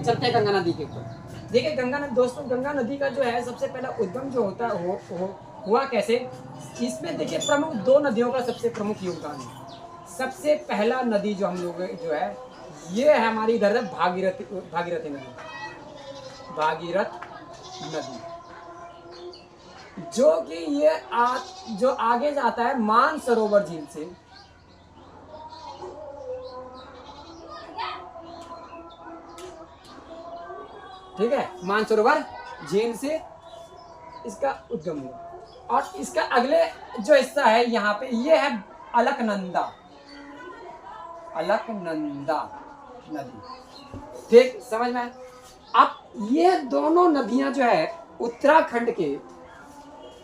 चलते हैं गंगा नदी के ऊपर। देखिए गंगा नदी, दोस्तों गंगा नदी का जो है सबसे पहला उद्गम जो होता है हुआ कैसे, इसमें देखिए प्रमुख दो नदियों का सबसे प्रमुख योगदान है। सबसे पहला नदी जो हम लोग जो है ये है हमारी इधर है भागीरथी नदी, भागीरथ नदी, जो कि ये जो आगे जाता है मानसरोवर झील से। ठीक है, मानसरोवर झील से इसका उद्गम हुआ। और इसका अगले जो हिस्सा है यहाँ पे ये है अलकनंदा, अलकनंदा नदी। ठीक समझ में। अब ये दोनों नदियां जो है उत्तराखंड के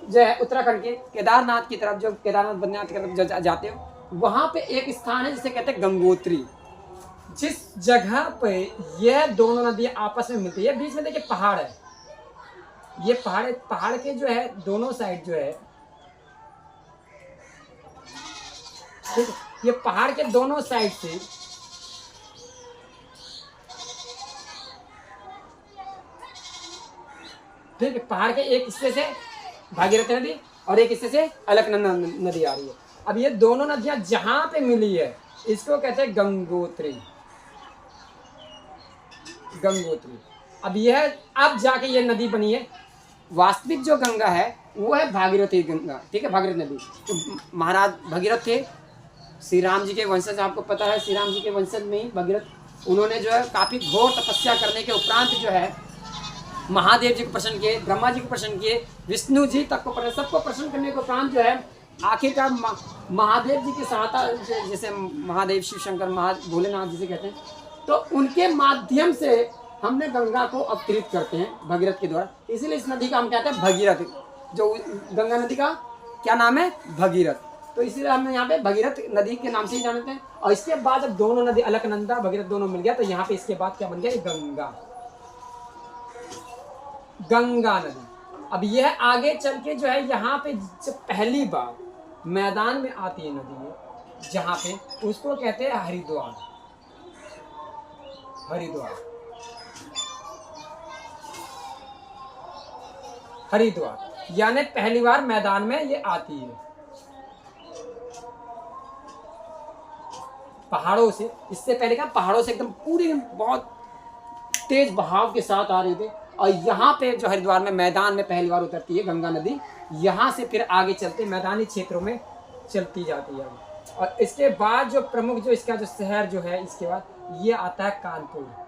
जो है, उत्तराखंड के केदारनाथ की तरफ, जो केदारनाथ बद्रीनाथ की तरफ जो जाते हो वहां पे एक स्थान है जिसे कहते हैं गंगोत्री। जिस जगह पे ये दोनों नदियां आपस में मिलती है, बीच में देखिए पहाड़ है, ये पहाड़ के जो है दोनों साइड जो है, ठीक है, ये पहाड़ के दोनों साइड से ठीक है, पहाड़ के एक हिस्से से भागीरथी नदी और एक हिस्से से अलकनंदा नदी आ रही है। अब ये दोनों नदियां जहां पे मिली है इसको कहते हैं गंगोत्री, गंगोत्री। अब यह अब जाके ये नदी बनी है। वास्तविक जो गंगा है वो है भागीरथी गंगा, ठीक है, भागीरथ नदी। तो महाराज भगीरथ थे, श्री राम जी के वंशज, आपको पता है श्री राम जी के वंशज में ही भगीरथ, उन्होंने जो है काफी घोर तपस्या करने के उपरांत जो है महादेव जी को प्रसन्न किए, ब्रह्मा जी को प्रसन्न किए, विष्णु जी तक को प्रसन्न, सबको प्रसन्न करने के उपरांत जो है आखिरकार महादेव जी की सहायता, जैसे महादेव शिव शंकर भोलेनाथ जिसे कहते हैं, तो उनके माध्यम से हमने गंगा को अवतरित करते हैं भगीरथ के द्वारा। इसीलिए इस नदी का हम कहते हैं भगीरथ, जो गंगा नदी का क्या नाम है, भगीरथ। तो इसीलिए हम यहाँ पे भगीरथ नदी के नाम से ही जानते हैं। और इसके बाद जब दोनों नदी अलकनंदा भगीरथ दोनों मिल गया तो यहाँ पे इसके बाद क्या बन गया, गंगा, गंगा नदी। अब यह आगे चल के जो है यहाँ पे जब पहली बार मैदान में आती है नदी है, जहाँ पे उसको कहते हैं हरिद्वार, हरिद्वार, हरिद्वार, यानी पहली बार मैदान में ये आती है पहाड़ों से। इससे पहले क्या पहाड़ों से एकदम पूरी बहुत तेज बहाव के साथ आ रही थी, और यहाँ पे जो हरिद्वार में मैदान में पहली बार उतरती है गंगा नदी। यहाँ से फिर आगे चलते मैदानी क्षेत्रों में चलती जाती है। और इसके बाद जो प्रमुख जो इसका जो शहर जो है इसके बाद ये आता है कानपुर।